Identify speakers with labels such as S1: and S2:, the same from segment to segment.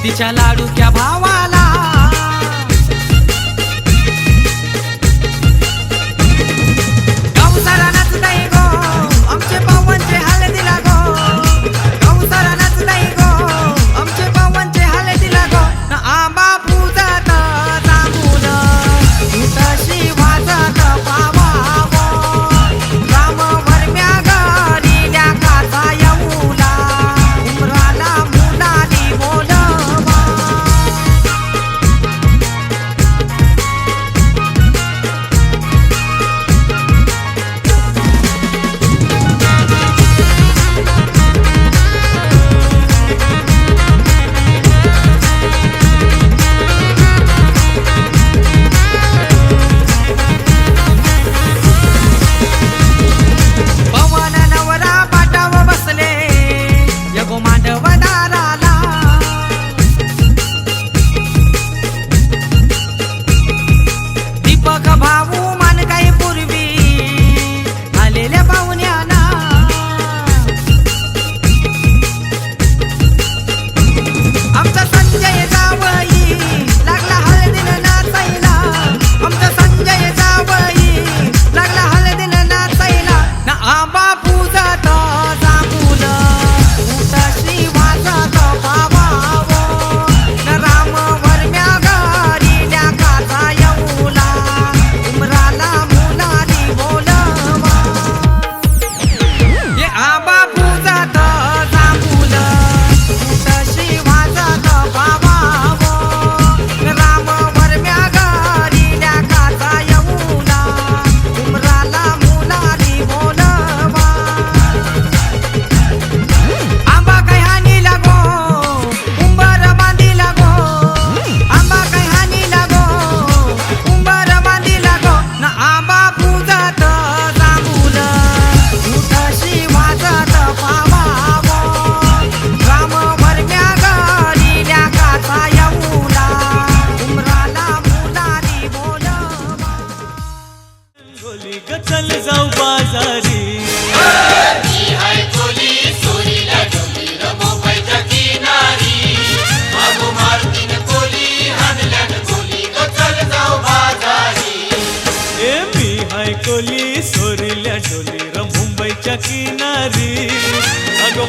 S1: तिच्या लाडूक्या भावाला गावसारा नाचताय गो आमचे पावांचे हळदीला गो गावसारा नाचताय गो आमचे पावांचे हळदीला गो ना आंबा पूजात जांभूळ तशी वाजत पावावो राम वरम्या गरील्या काचा येऊला उमराला मुलाली बोलवा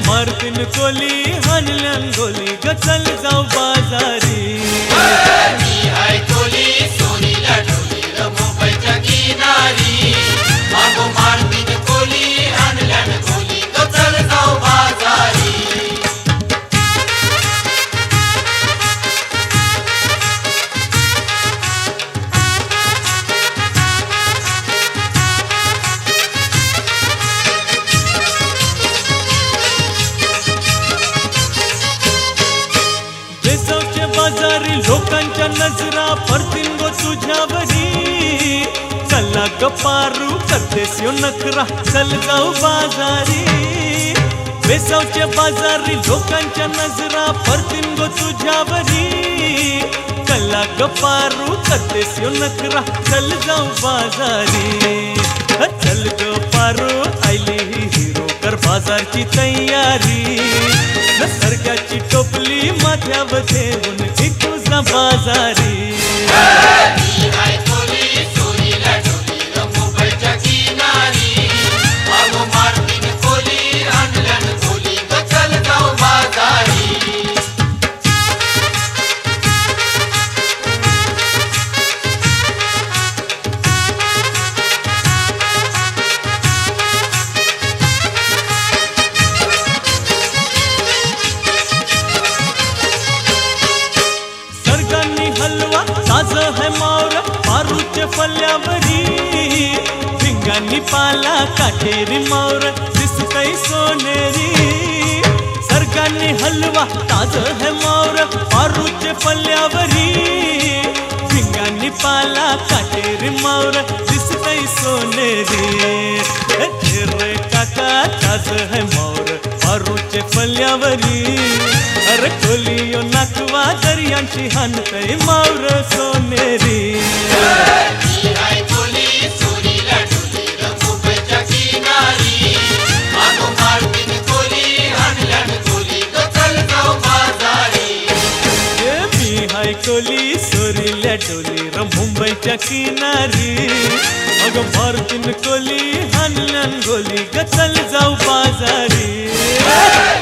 S2: मारतीन कोली हाणल्यान गोली ग चल जाऊ बाजारी
S3: मी हाय कोली सोनीला डोली र मुंबईच्या किनारी मागो मारतीन कोली आणल्यान गोली ग चल जाऊ बाजारी
S2: बेसावच्या बाजारी लोकांच्या नजरा पडतील गो तुझ्यावरी चला ग पारू करतेस यो नखरा चल जाऊ बाजारी बेसावच्या बाजारी लोकांच्या नजरा पडतील गो तुझ्यावरी चला ग पारू करतेस यो नखरा चल जाऊ बाजारी चल ग पारू आयली ही हिरो कर बाजारची तयारी सरक्याची टोपली माथ्यावर ठेवून तुझा बाजारी
S3: मी हाय कोली सोनीला डोली र मुंबईच्या किनारी मागो मारतीन कोली आणल्यान गोली ग चल जाऊ बाजारी
S2: सरगांनी हलवा ताज है मावर पारूच्या फल्यावरी भिंगांनी पाला काटेरी मावर दिसतय सोनेरी सरगांनी हलवा ताज है मावर पारूच्या फल्यावरी भिंगांनी पाला काटेरी मावर दिसतय सोनेरी रे काका ताज है मावर पारूचे फल्यावरी अरे कोलियो नाकवा दर्यांची हानतय मावर सोनेरी
S3: मी हाय कोली सोनीला डोली र मुंबईच्या किनारी मागो मारतीन कोली आणल्यान गोली ग चल जाऊ बाजारी
S2: मी हाय कोली सोरील्या डोली र मुंबईच्या किनारी अग मारतीन कोली हानल्यान गोली ग चल जाऊ बाजारी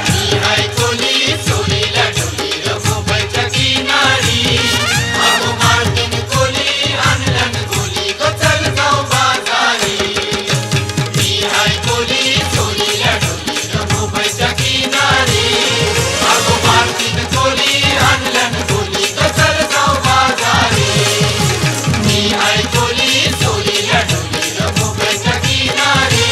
S3: मी हाय कोली सोनीला डोली र मुंबईच्या किनारी मागो मारतीन कोली आणल्यान गोली ग चल जाऊ बाजारी मी हाय कोली सोनीला डोली र मुंबईच्या किनारी मागो मारतीन कोली आणल्यान गोली ग चल जाऊ बाजारी मी हाय कोली सोनीला डोली र मुंबईच्या किनारी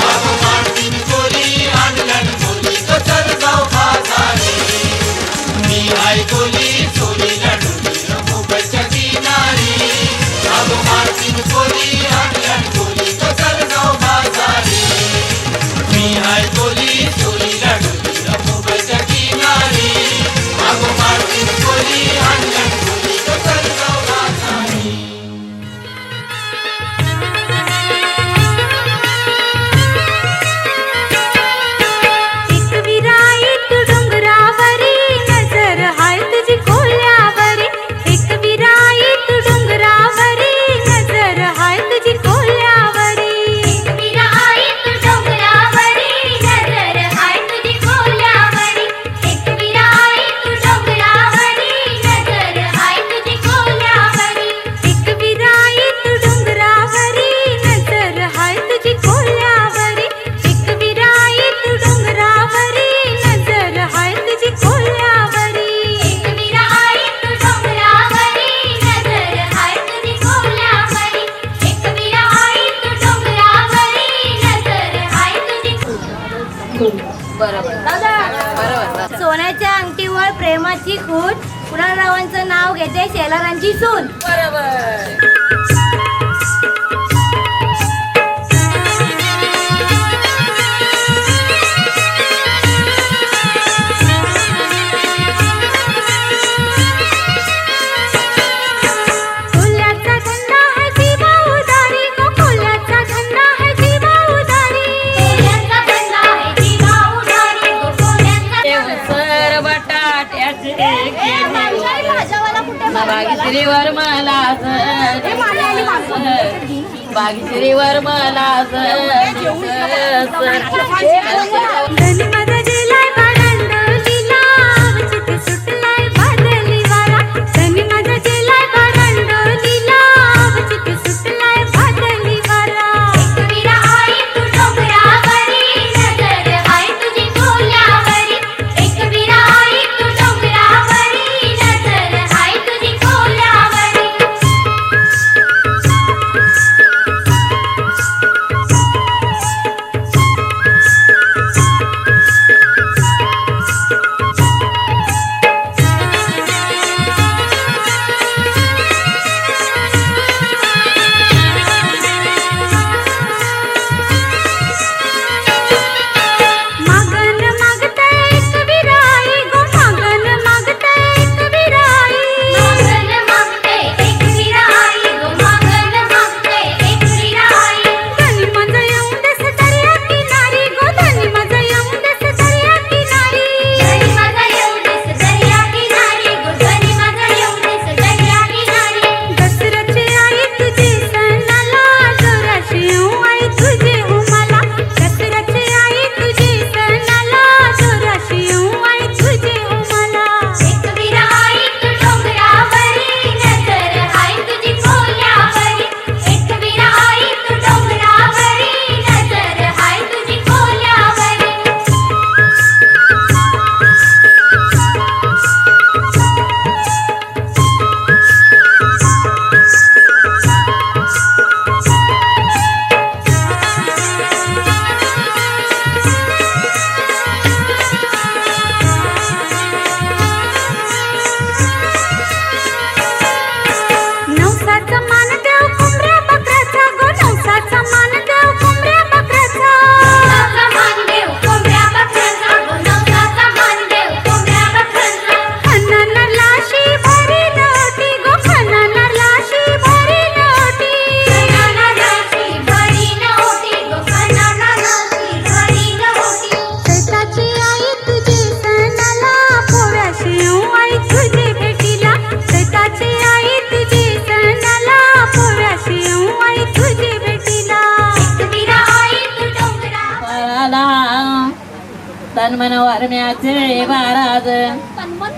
S3: मागो मारतीन कोली आणल्यान गोली ग चल जाऊ बाजारी मी हाय कोली सोनीला डोली र मुंबईच्या किनारी मागो मारतीन कोली आणल्यान गोली ग चल जाऊ बाजारी मी हाय कोली सोनीला डोली र मुंबईच्या किनारी मागो मारतीन कोली आणल्यान गोली ग चल जाऊ बाजारी
S4: एक विराईत डोंगरावरी नजर हाय तुझी कोल्यावरी एक विराईत डोंगरावरी नजर हाय तुझी कोल्यावरी एक विराईत डोंगरावरी नजर हाय तुझी कोल्यावरी एक विराईत डोंगरावरी नजर हाय तुझी कोल्यावरी एक विराईत डोंगरावरी नजर हाय तुझी कोल्यावरी एक विराईत डोंगरावरी नजर हाय तुझी कोल्यावरी एक विराईत डोंगरावरी नजर हाय तुझी कोल्यावरी एक विराईत डोंगरावरी नजर हाय तुझी बरोबर सोन्याच्या अंगठीवर प्रेमाची खूण कुणालरावांचं नाव घेते शेलारांची सून फुलाचा धंदा है जीवा उदारी गो फुलाचा धंदा है जीवा उदारी फुलाचा धंदा है जीवा उदारी गो फुलाचा
S5: सर बटाट्याचे
S4: भाजीवाला कुठे
S5: बागेश्रीवर मला बागेश्रीवर मला
S4: धनी माझा गेलाय बारांडोलीला, चित सुटलाय बादली वारा. धनी माझा गेलाय बारांडोलीला, चित सुटलाय बादली वारा. एकविरा आई तू डोंगरावरी, नजर आहे तुझी कोल्यावरी. एकविरा आई तू डोंगरावरी, नजर आहे तुझी कोल्यावरी. मागन मागताय एकविरा आई गो, मागन मागताय एकविरा आई. मागन मागताय एकविरा आई गो, मागन मागताय एकविरा आई. धनी माझा येऊन देस दर्या किनारी गो, धनी माझा येऊन देस दर्या किनारी. धनी माझा येऊन देस दर्या किनारी गो, धनी माझा येऊन देस दर्या किनारी. दसऱ्याची आई तुझी सणाला, जोराशी येऊ आई तुझे उमाला. दसऱ्याची आई तुझी सणाला, जोराशी येऊ आई तुझे उमाला. एकविरा आई तू डोंगरावरी, नजर आहे तुझी कोल्यावरी. एकविरा आई तू डोंगरावरी, नजर आहे तुझी कोल्यावरी. नवसाचा मान देव कोंबड्या बकऱ्याचा गो, नवसाचा मान देव कोंबड्या बकऱ्याचा. नवसाचा मान देव कोंबड्या बकऱ्याचा गो, नवसाचा मान देव कोंबड्या बकऱ्याचा. खणाना लाशी भरी नव्हती गो, खणाना लाशी भरी नव्हती. खणाना लाशी भरी नव्हती गो, खणाना लाशी भरी नव्हती. चैताची आई तुझी सणाला, पोळ्याशी येऊ आई तुझी भेटीला. चैताची आई तुझी सणाला, पोळ्याशी येऊ आई तुझी भेटीला. एकविरा आई तू डोंगरा
S5: पराला तन्मनवर म्याचे बाराज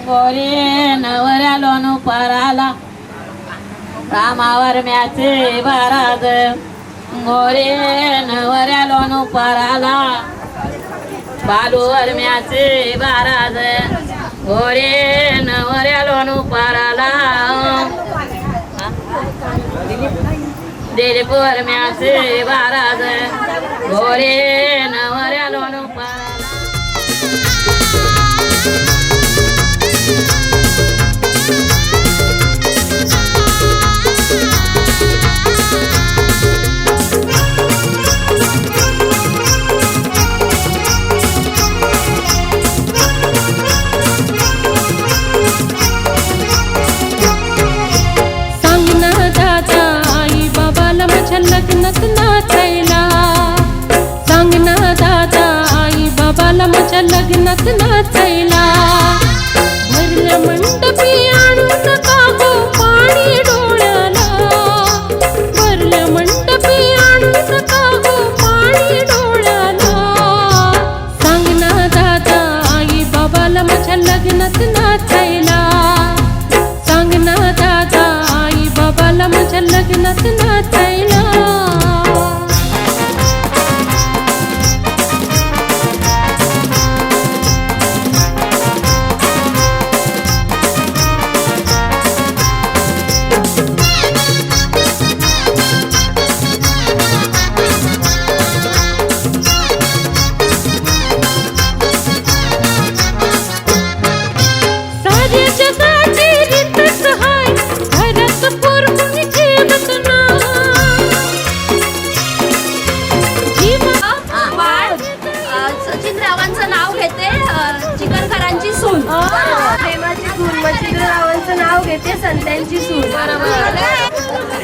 S5: गोरे नवऱ्या लोणू पराला. रामावर म्याचे बाराज गोरे नवऱ्या लोणू पराला. बालूवर म्याचे बाराज गोरे नवऱ्या लोणू पराला. दिलीपवर म्याचे बाराज गोरे नवऱ्या लोणू पराला.
S6: सांग ना दादा आई बाबाला माझ्या लग्नात नाचायला. सांग ना दादा आई बाबाला माझ्या लग्नात नाचायला. भरल्या मंडपी आणू नका गो पाणी डोळ्याला. भरल्या मंडपी आणू नका गो पाणी डोळ्याला. सांग ना दादा आई बाबाला माझ्या लग्नात नाचायला. सांग ना दादा आई बाबाला माझ्या लग्नात नाचायला. साऱ्या जगाची रीतच हाय, घरात पोरमुनी ठेवत नाही.
S7: सचिन रावांचं नाव घेते चिकनकरांची सून. प्रेमाची सून मच्छिंद्र रावांचं नाव घेते संत्यांची सून.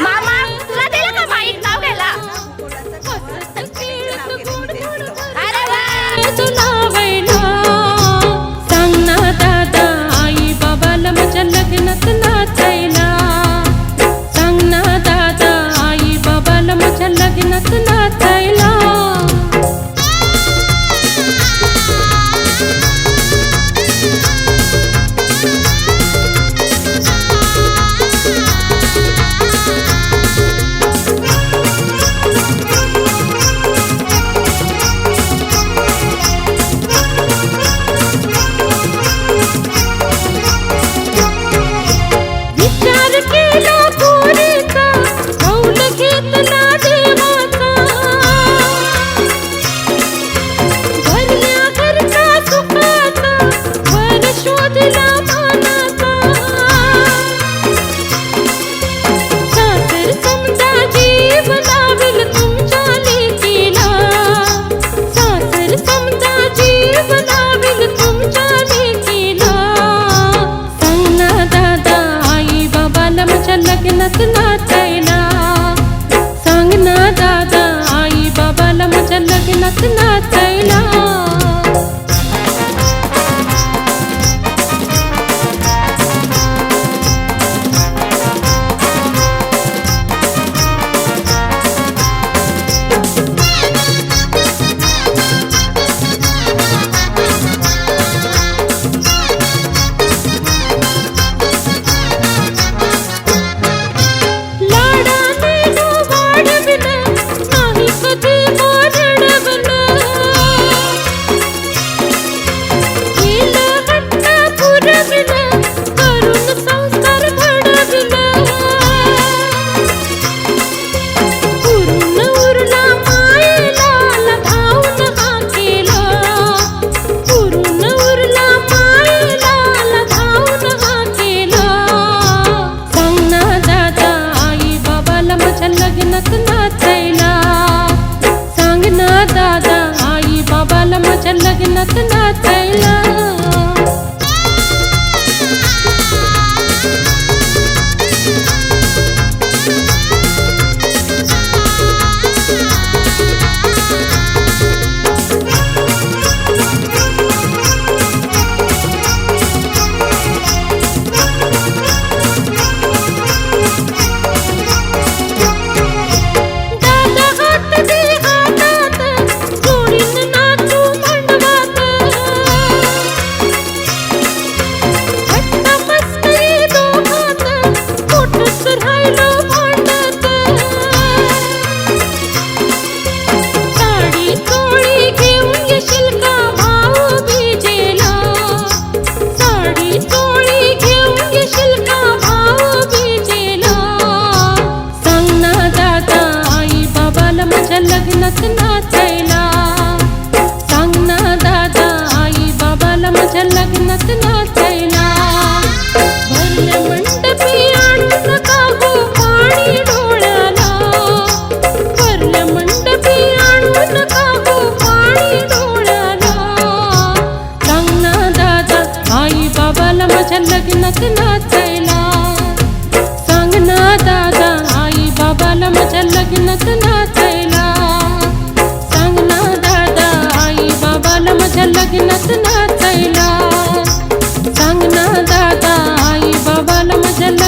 S7: मामा तुला दिलं का माईक नाव घ्यायला? अरे वा.
S6: लावायला. सांग ना दादा आई बाबाला माझ्या लग्नात नाचायला.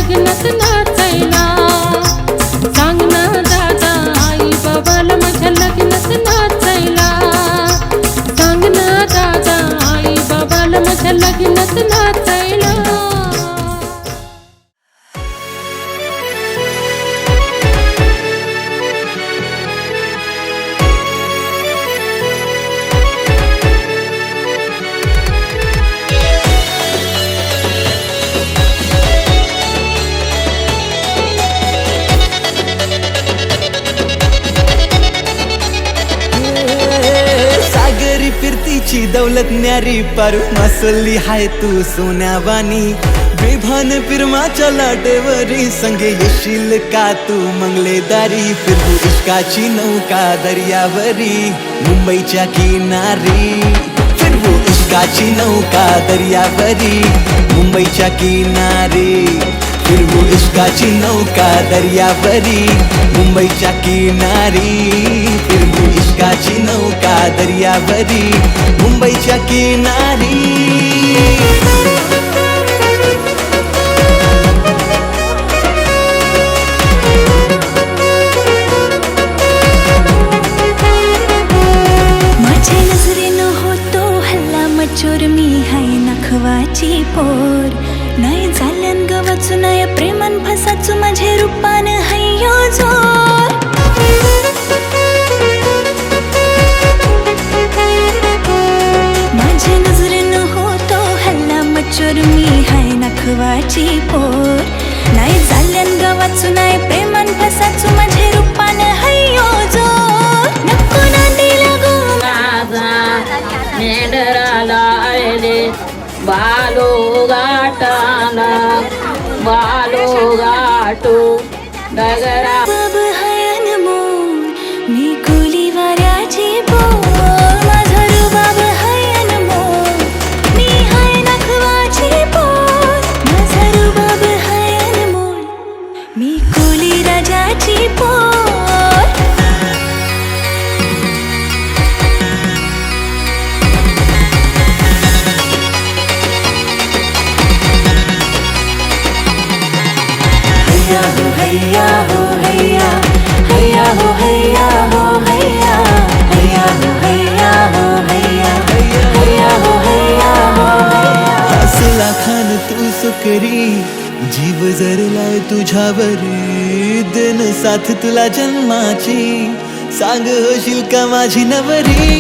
S6: लग्नात नाचायला. सांग ना दादा आई बाबाला माझ्या लग्नात नाचायला. सांग ना दादा आई बाबाला माझ्या लग्नात नाचायला.
S8: सागरी फिरतीची दौलत न्यारी पारू मासली हाय तू सोन्यावानी. बेभान फिरमाच्या लाटेवरी संगे येशील का तू मंगलेदारी. फिरवू इश्काची नौका दर्यावरी मुंबईच्या किनारी. फिरवू इश्काची नौका दर्यावरी मुंबईच्या किनारी. फिरवू इश्काची नौका दर्यावरी मुंबईच्या किनारी. फिरवू इश्काची नौका दर्यावरी मुंबईच्या किनारी.
S4: माझ्या नजरेनं होतो हल्ला मचोर. मी हाय नखवाची पोर. नाही झाल्यान गवाचू नाही प्रेमान फसाचू. माझे रूपान हय्यो जोर. माझ्या नजरेनं होतो हल्ला मचोर. मी हाय नखवाची पोर. नाही झाल्यान गवाचू नाही प्रेमान फसाचू. माझे रूपान हय्यो जोर. नको नांदी लागू
S5: मेंढराला आले बालो गाटाला. बालो गाटू डगरा
S4: बाब हयन मोर. मी कोली वाऱ्याची पोर. माझा रुबाब हयन मोर. मी हाय नखवाची पोर. माझा रुबाब हयन मोर. मी कोली राजाची पोर. हैया हो हैया. हैया हो हैया हो हैया. हैया हो हैया हो हैया. हैया हो हैया हो हैया.
S8: हसला खान तू सुकरी जीव जरलाय तुझ्यावरी. दिन साथ तुला जन्माची सांग होशील का माझी नवरी.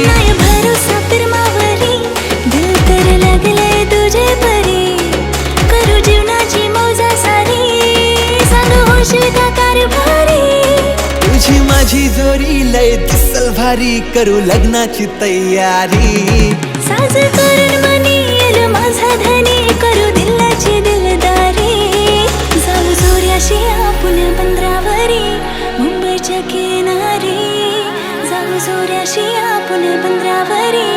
S4: नाही भरोसा फिरमावरी. दिल तर लागले तुझे परी. करू जीवनाची मौजा सारी. सांग होशील का कारभारी.
S8: तुझी माझी जोरी लय दिसल भारी. करू लग्नाची तयारी.
S4: साज करून मनी येल माझा धनी. करू दिलाची दिलदारी. जाऊ जोऱ्याशी आपण बंदरावरी मुंबईच्या किनारी. जाऊ जोऱ्याशी आपण बंदरावरी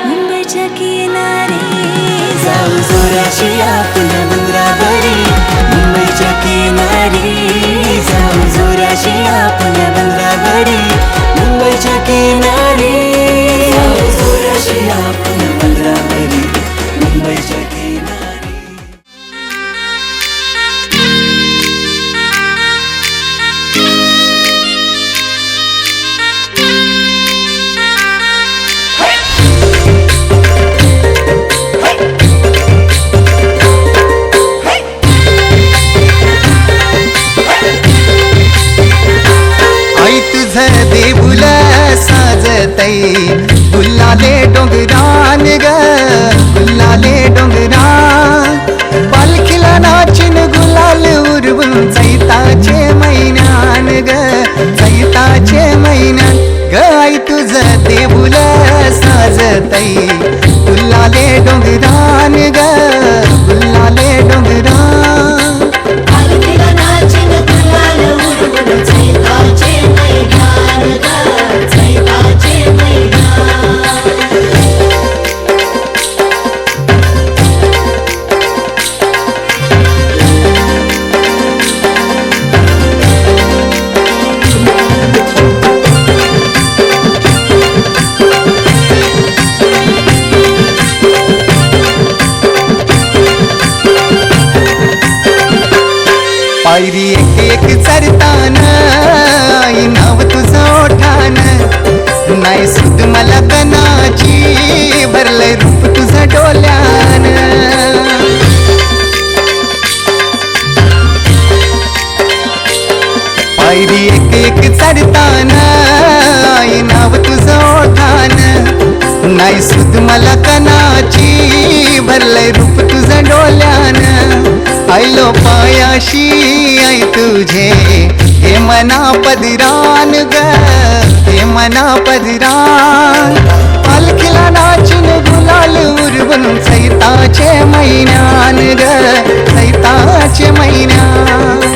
S4: मुंबईच्या किनारी. जाऊ जोऱ्याशी आपण बंदरावरी मुंबईच्या किनारी. जाऊ जोऱ्याशी आपण बंदरावरी मुंबईच्या किनारी. जाऊ जोऱ्याशी आपण बंदरावरी मुंबईच्या किनारी.
S9: आई तुझं देऊल साजतई. गुल्लाले डोंगरान ग गुल्लाले डोंगरान. पालखीला नाचिन गुलाल उरवून चैताचे महिन्यान ग चैताचे महिन्यान. ग आई तुझं देऊल साजतई. गुल्लाले डोंगरान ग गुल्लाले डोंगरान.
S4: पालखीला नाचिन गुलाल उडवून चैताचे मैदान ग चैताचे मैदान.
S9: पायरी एक एक चरताना आई नाव तुझं ओठान नाही सुद मला कणाची भरलंय रूप तुझं डोल्यान पायरी एक एक चढताना आई नाव तुझं ओठान नाही सुद मला कणाची भरलंय रूप तुझं डोल्यान आयलो पायाशी आई तुझे हे मना पदिरान ग हे मना पदिरान पालखीला नाचून गुलाल उरवून चैताचे महिन्यान ग चैताचे महिन्यान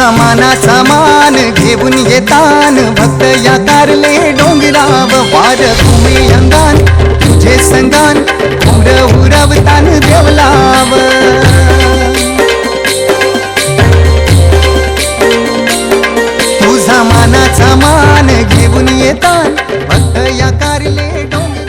S9: मानाचा मान घेऊन येतान भक्त या कारले डोंगराव वार तुम्ही अंगान तुझे संगान उरवतान देवलाव तुझा मानाचा मान घेऊन येतान भक्त या कारले डोंगराव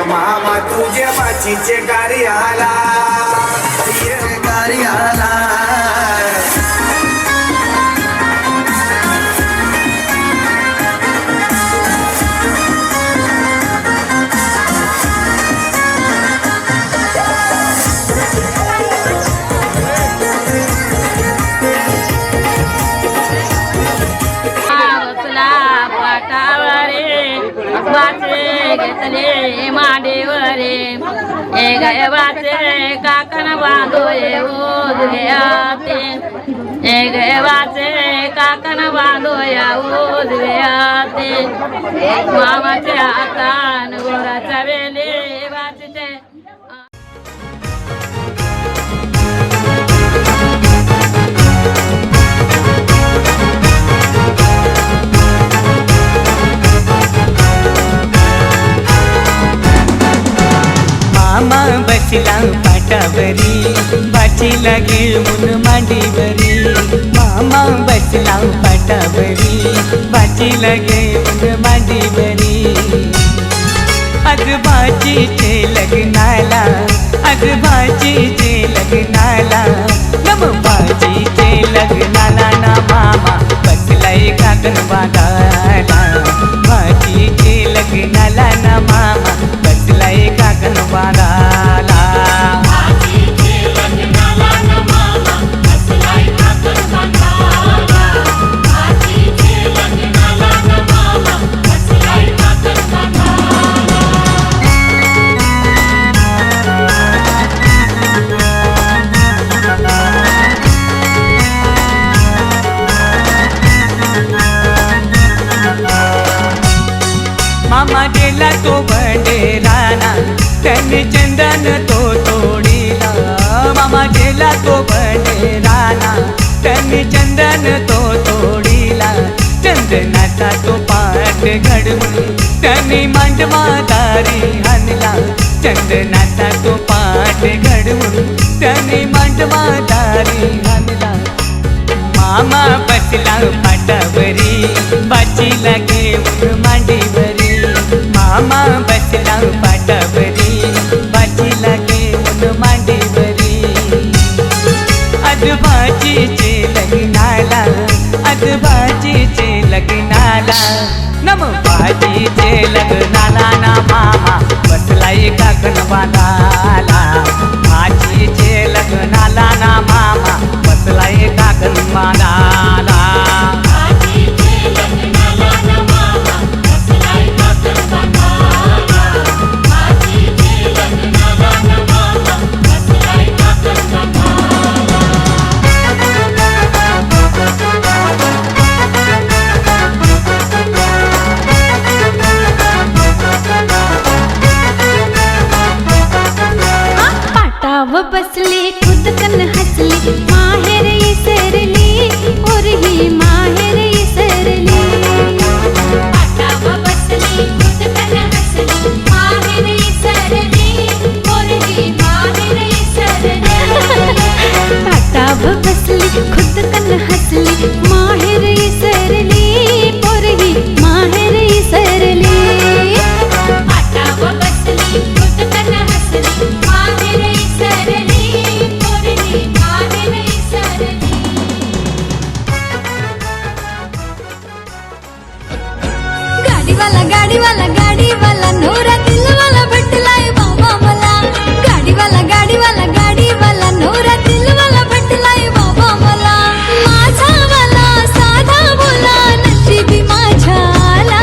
S1: मामा तुझ्या बाचीचे गाडी आला गाडी आला
S5: घेतले मांडीवरे हे गयवाचे काकण बांधोये उजव्या हाती हे गयवाचे काकण बांधोया उजव्या हाती मामाच्या हातान गोराच्या वेले वाचते
S10: मामा बसला पाटावरी बाचीला घेऊन मांडीवरी मामा बसला पाटावरी बाचीला घेऊन मांडीवरी आज बाचीचे लग्नाला आज बाचीचे लग्नाला नम बाचीचे लग्नाला ना मामा बसलाय काकण बागाला बाचीचे लग्नाला ना मामा बसलाय काकण बागाला मामा गेला तो बडेराना त्यांनी चंदन तो तोडीला मामा गेला तो बडेराना त्यांनी चंदन तो तोडीला चंदनाचा तो पाठ घडवून त्यांनी मांडवादारी आणला चंदनाचा तो पाठ घडवून त्यांनी मांडवादारी आणला मामा बसला पाटावरी बाचीला घेऊन मांडीवरी मामा बसला पाटावरी बाचीला घेऊन लग्नाला ना मामा बसलाय काकण बांधाला आजीचे लग्नाला ना मामा बसलाय काकण बांधाला
S4: पाटाव बसली खुदकन हसली माहेर इसरली और ही माहेर इसरली पाटाव बसली खुदकन हसली माहेर इसरली और ही माहेर इसरली पाटाव बसली खुदकन हसली माहेर इसरली और ही माहेर इसरली पाटाव बसली खुदकन हसली माहेर इसरली और ही माहेर इसरली गाडीवाला नवरा दिलवाला भेटलाय बाबा मला गाडीवाला नवरा दिलवाला भेटलाय बाबा मला माझा वाला साधा बोला नशिबी माझ्याला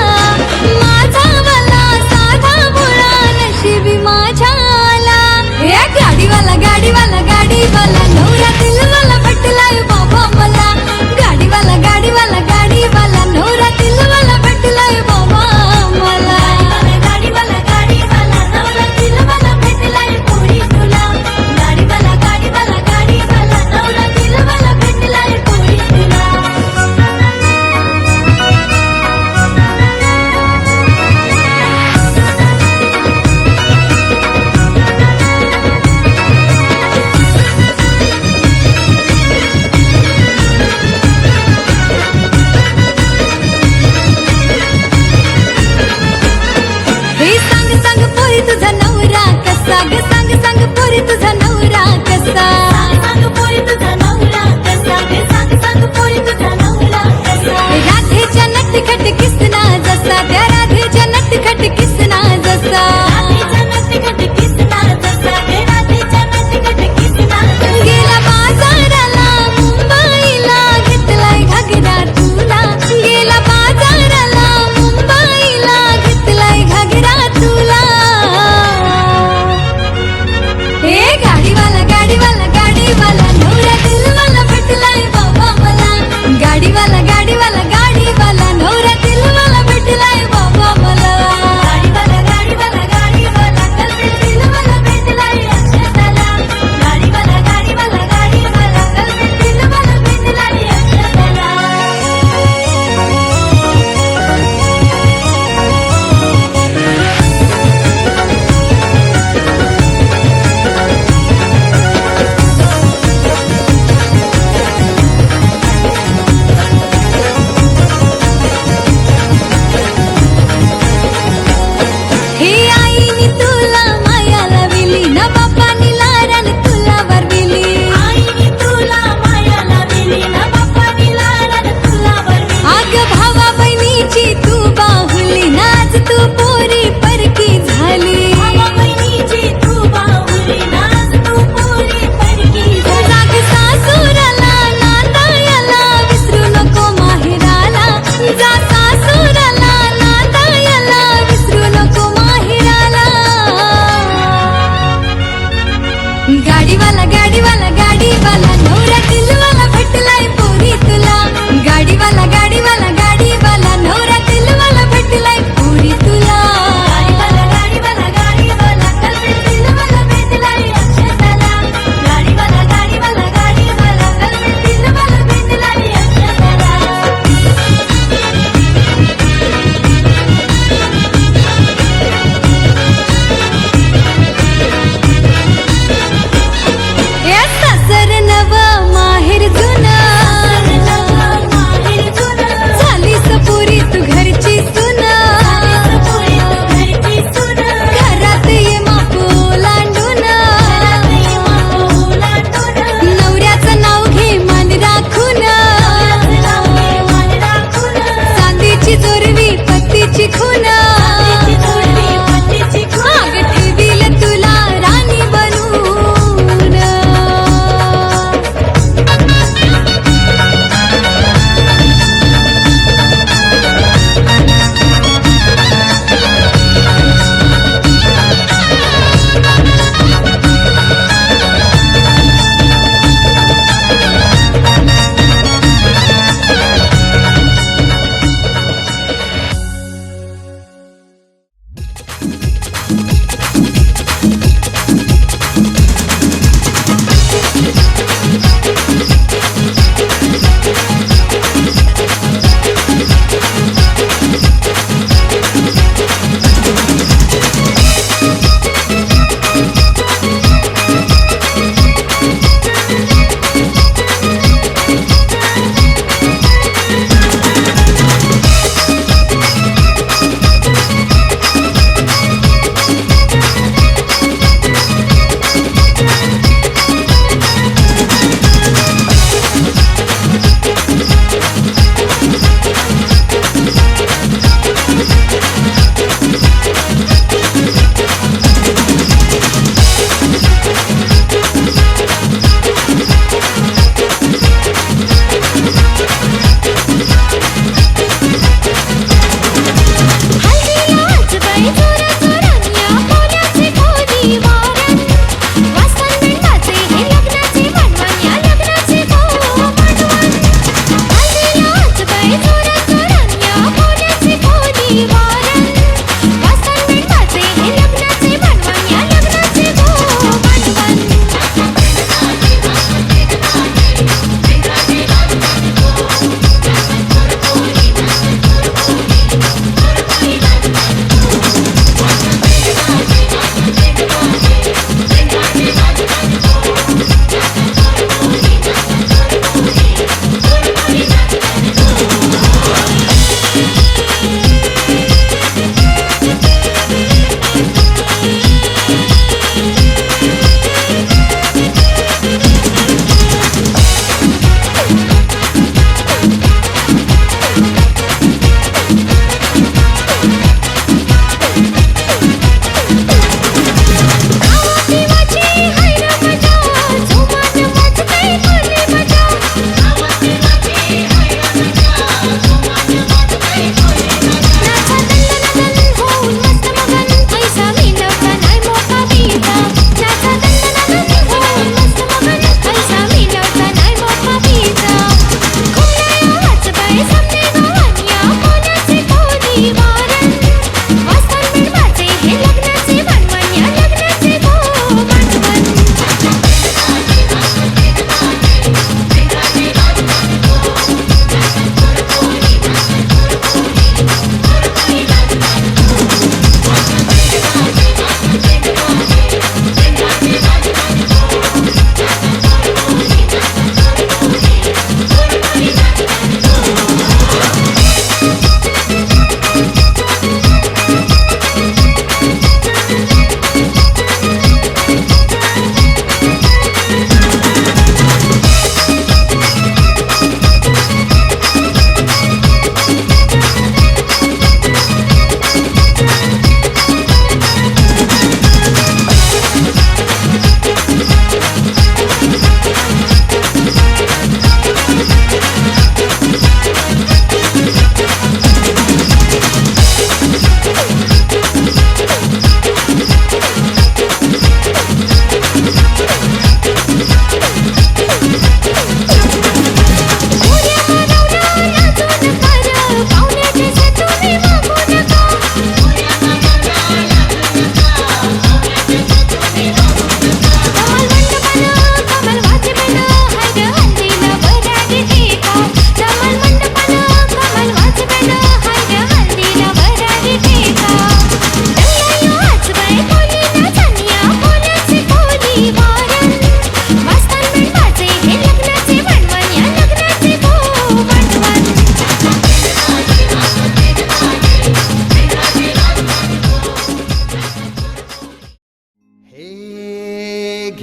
S4: माझा वाला साधा बोला नशिबी माझ्याला या गाडीवाला नवरा दिलवाला भेटलाय बाबा मला गाडीवाला नवरा दिलवाला भेटलाय बाबा मला गाडीवाला नवरा दिलवाला भेटलाय पोरी तुला गाडीवाला नवरा दिलवाला भेटलाय पोरी तुला हे सांग पोरी तुझा नवरा कसा ग सांग पोरी तुझा नवरा कसा सांग पोरी तुझा नवरा कसा ग सांग पोरी तुझा नवरा कसा राधेच्या नटखट किसना जसा त्या राधेच्या नटखट किसना जसा राधेच्या नटखट किसना जसा त्या राधेच्या नटखट किसना गेला बाजाराला मुंबईला घेतलाय घागरा तुला गेला बाजाराला मुंबईला घेतलाय घागरा तुला हे गाडीवाला नवरा दिलवाला भेटलाय बाबा मला गाडीवाला नवरा दिलवाला भेटलाय बाबा मला गाडीवाला कल्पे दिलवाला भेटलाय अक्षताला गाडीवाला कल्पे दिलवाला भेटलाय अक्षताला हे आईनी तुला माया लाविली ना बापानी लारण तुला वरविली आईनी तुला माया लाविली ना बापानी लारण तुला वरविली अग भावा बहिणीची तू बाहुली नाच तू पोरी परकी झाली भावा बहिणीची तू बाहुली नाच तू पोरी परकी झाली जाग सासूराला नांदायला विसरू नको माहेराला जा सासूराला नांदायला विसरू नको माहेराला गाडीवाला नवरा दिलवाला भेटलाय पोरी तुला गाडीवाला नवरा दिलवाला भेटलाय पोरी तुला गाडीवाला कल्पे दिलवाला भेटलाय अक्षताला गाडीवाला कल्पे दिलवाला भेटलाय अक्षताला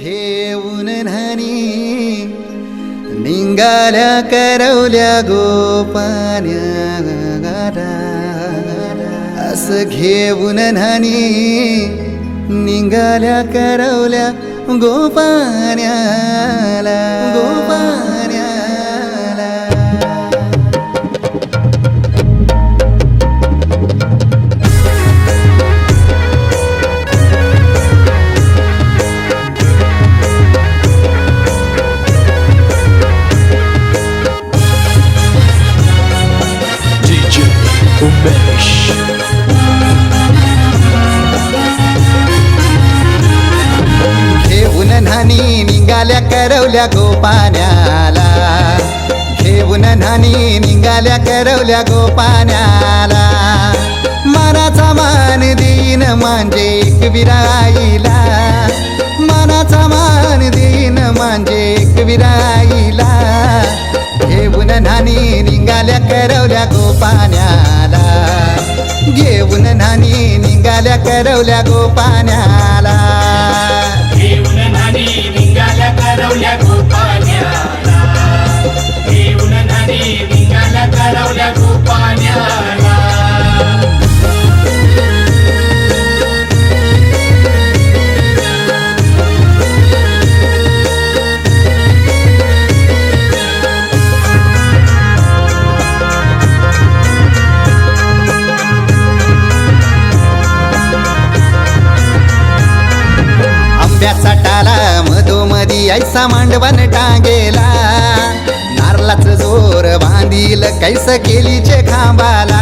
S9: घेऊन न्हाणी निंगाल्या करवल्या गोपान्या असं घेऊन न्हाणी निंगाल्या करवल्या गोपान्याला घेऊन न्हाणी निघाल्या करवल्या गोपान्याला घेऊन न्हाणी निघाल्या करवल्या गोपान्याला मानाचा मान देईन म्हणजे एक विराईला मानाचा मान देईन म्हणजे एक विराईला घेऊन न्हाणी निघाल्या करवल्या गोपान्याला घेऊन न्हाणी निघाल्या करवल्या गोपान्याला
S3: घेऊन न्हाणी निघाल्या करवल्या गोपान्याला घेऊन न्हाणी निघाल्या करवल्या गोपान्याला आंब्याचा टाला मधोमधी ऐसा मांडवण टांगेला नारळाच जोर बांधील कैस केलीचे खांबाला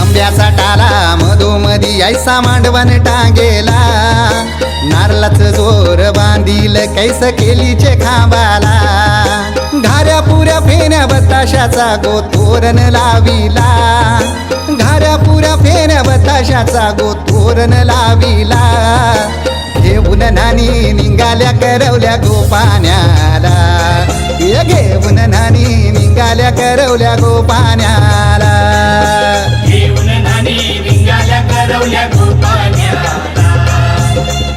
S3: आंब्याचा टाला मधोमधी ऐसा मांडवण टांगेला नारळाच जोर बांधील कैस केलीचे खांबाला घाऱ्या पुऱ्या फेण्या बताशाचा गोतोरण लाविला घाऱ्या पुऱ्या फेण्या बताशाचा गोतोरण लाविला घेऊन न्हाणी निघाल्या करवल्या गोपान्याला घेऊन न्हाणी निघाल्या करवल्या गोपान्याला घेऊन न्हाणी निघाल्या करवल्या गोपान्याला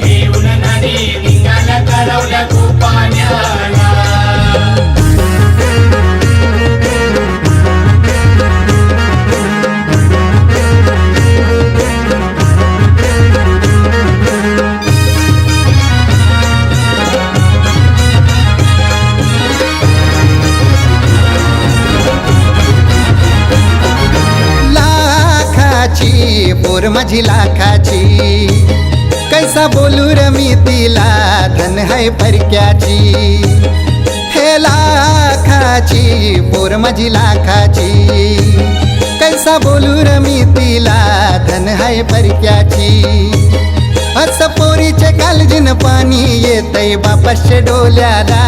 S3: घेऊन न्हाणी निघाल्या करवल्या गोपान्याला
S9: पोर माझी लाखाची कैसा बोलू र मी तिला धन है परक्याची हे लाखाची पोर माझी लाखाची कैसा बोलू र मी तिला धन है परक्याची असं पोरीचे कालजीन पाणी येतय बापाशे डोल्याला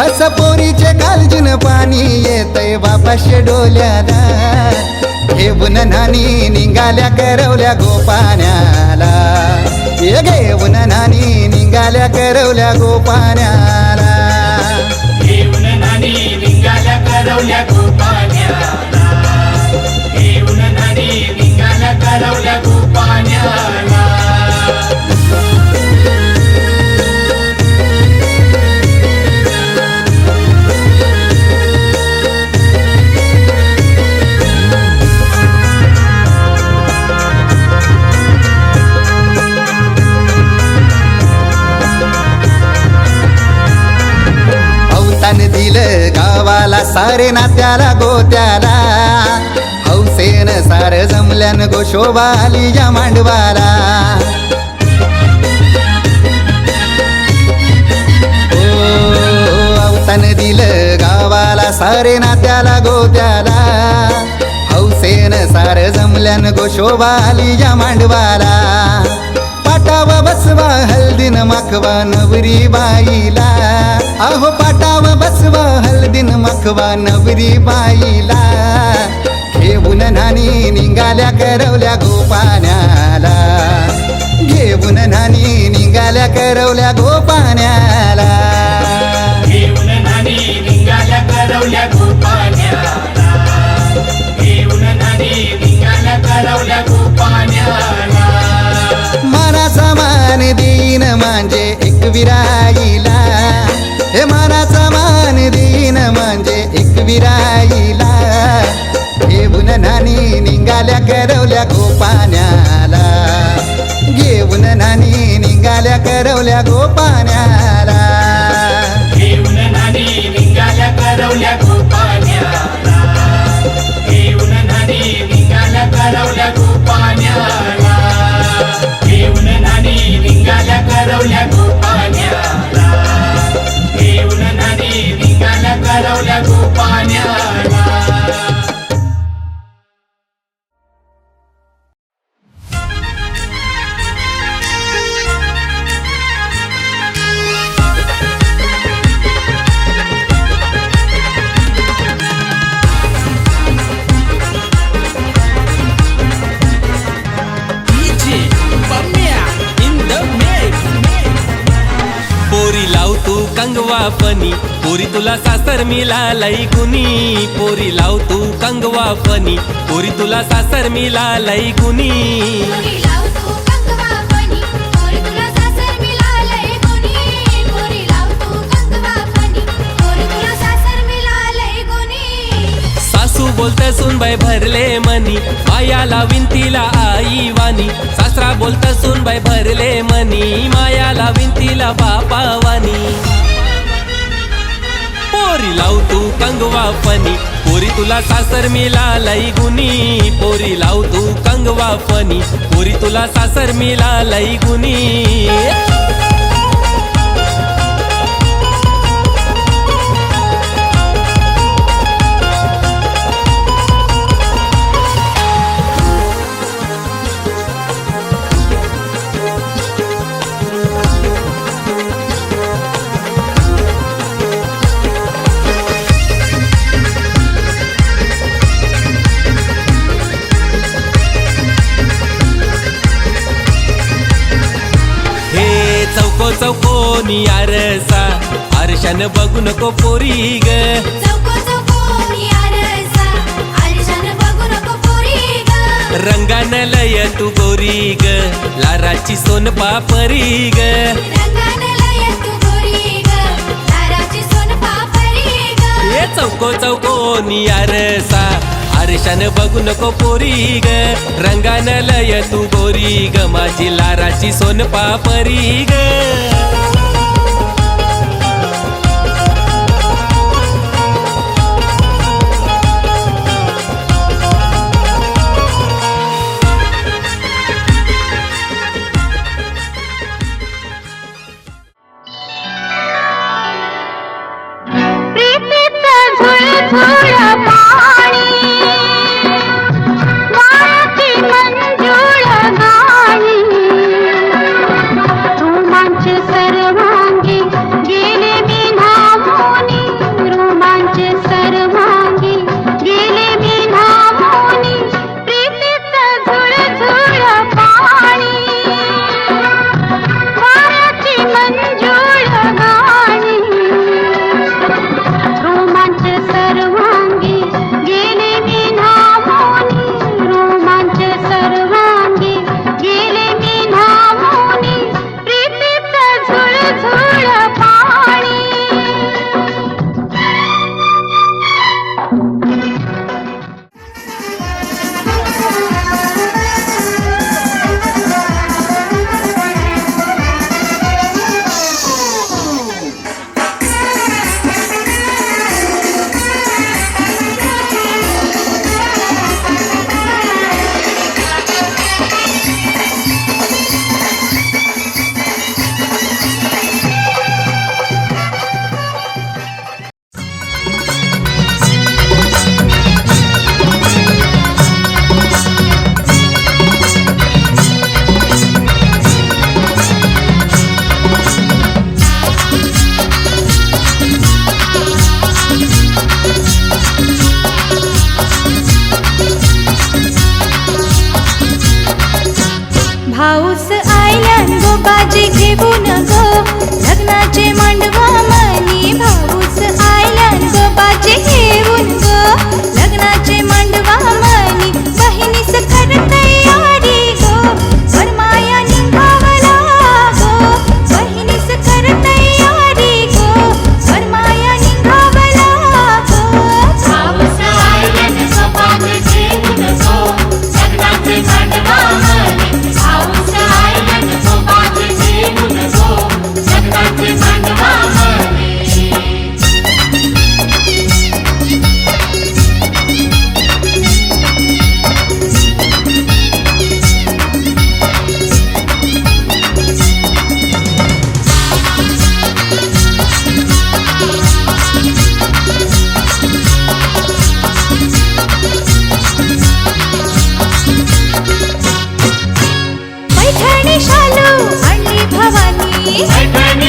S9: असं पोरीचे कालजीन पाणी येतय बापाशे डोल्याला घेऊन न्हाणी निघाल्या करवल्या गोपान्याला घेऊन न्हाणी निघाल्या करवल्या गोपान्याला
S3: घेऊन न्हाणी निघाल्या करवल्या गोपान्याला घेऊन न्हाणी निघाल्या करवल्या गोपान्याला
S9: दिलं गावाला सारे नात्याला गोत्याला हौसेन सार जमल्यान गोशोबा आली या मांडवाला अवतान दिलं गावाला सारे नात्याला गोत्याला हौसेन सार जमल्यान गोशोबा आली या मांडवाला पाटाव बसवा हल्दीन माखवा नवरी बाईला अहो पाटाव बसवा हल्दीन माखवा नवरी बाईला घेऊन न्हाणी निघाल्या करवल्या गोपान्याला घेऊन न्हाणी निघाल्या करवल्या गोपान्याला
S3: घेऊन न्हाणी निघाल्या करवल्या गोपान्याला घेऊन न्हाणी निघाल्या करवल्या गोपान्याला
S9: म्हणजे एकविराईला, हे मानाचा मान देईन म्हणजे एकविराईला. घेऊन नानी निघाल्या करवल्या गोपाण्याला, घेऊन नानी निघाल्या करवल्या गोपाण्याला.
S3: घेऊन नानी निघाल्या करवल्या गोपाण्याला, घेऊन नानी निघाल्या करवल्या गोपाण्याला, घेऊन नानी निघाल्या करवल्या गोपाण्याला, घेऊन नानी निघाल्या करवल्या गोपाण्याला.
S2: पोरी लाव तू कंगवा फनी, पोरी तुला सासर मिळालंय गुनी. पोरी लाव तू कंगवा फनी, पोरी तुला सासर मिळालंय गुनी.
S4: पोरी लाव तू कंगवा फनी, पोरी तुला सासर मिळालंय गुनी. पोरी लाव तू कंगवा फनी, पोरी तुला सासर मिळालंय गुनी.
S2: सासू बोलत सुनबाई भरले मनी, माया लावीन तिला आई वानी. सासरा बोलत सुनबाई भरले मनी, माया लावीन तिला बापा वानी. पोरी लाव तू कंगवा फनी, पोरी तुला सासर मिळालंय गुनी. पोरी लाव तू कंगवा फनी, पोरी तुला सासर मिळालंय गुनी. चौकोनी आरसा, आरशान बघू नको पोरी ग.
S4: चौको चौकोनी आरसा, आरशान बघू नको पोरी ग.
S2: रंगान लय तू गोरी ग, लाराची सोन पापरी ग.
S4: रंगान लय तू गोरी ग, लाराची सोन पापरी ग.
S2: ये चौको चौकोनी आरसा, आरशान बघू नको पोरी ग. रंगान लय तू गोरी ग, माझी लाराची सोन पापरी ग.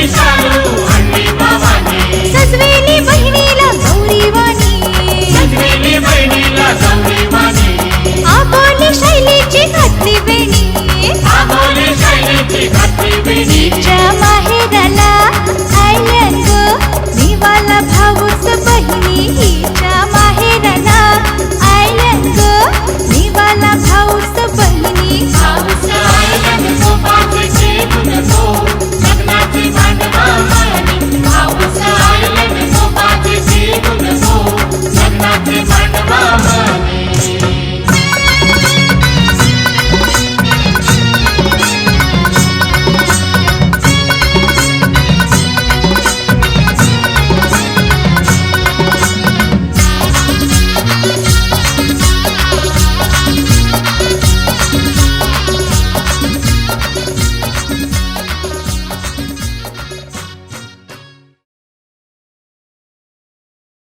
S3: शालू